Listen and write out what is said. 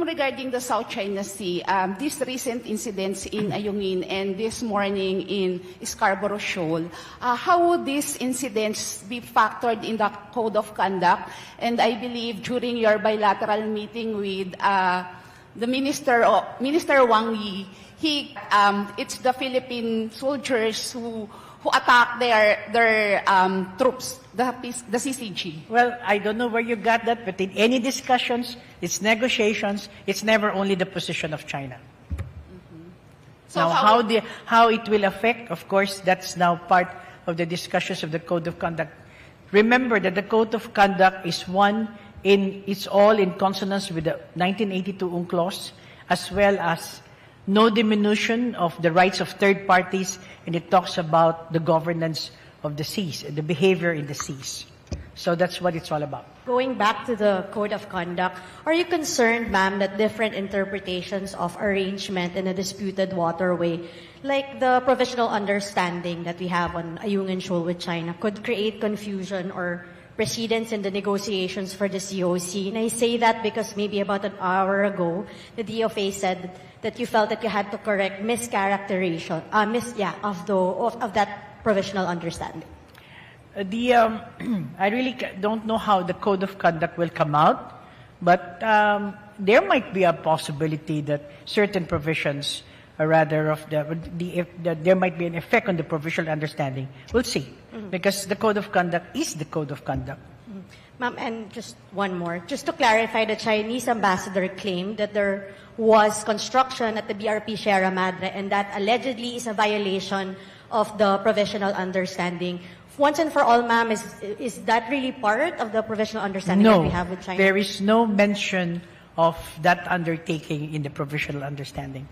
regarding the South China Sea, these recent incidents in Ayungin and this morning in Scarborough Shoal, how would these incidents be factored in the Code of Conduct? And I believe during your bilateral meeting with the Minister Wang Yi, it's the Philippine soldiers who attack their troops, the CCG. Well, I don't know where you got that, but in any discussions, it's negotiations, it's never only the position of China. So now, how it will affect, of course, that's now part of the discussions of the Code of Conduct. Remember that the Code of Conduct is it's all in consonance with the 1982 UNCLOS, as well as no diminution of the rights of third parties, and it talks about the governance of the seas, the behavior in the seas. So that's what it's all about. Going back to the Code of Conduct, are you concerned, ma'am, that different interpretations of arrangement in a disputed waterway, like the provisional understanding that we have on Ayungin Shoal with China, could create confusion or precedence in the negotiations for the COC? And I say that because maybe about an hour ago, the DOFA said that you felt that you had to correct mischaracterization of that provisional understanding. I really don't know how the Code of Conduct will come out, but there might be a possibility that certain provisions, or rather of there might be an effect on the provisional understanding. We'll see, because the Code of Conduct is the Code of Conduct. Ma'am, and just one more. Just to clarify, the Chinese ambassador claimed that there was construction at the BRP Sierra Madre, and that allegedly is a violation of the provisional understanding. Once and for all, ma'am, is that really part of the provisional understanding that we have with China? There is no mention of that undertaking in the provisional understanding.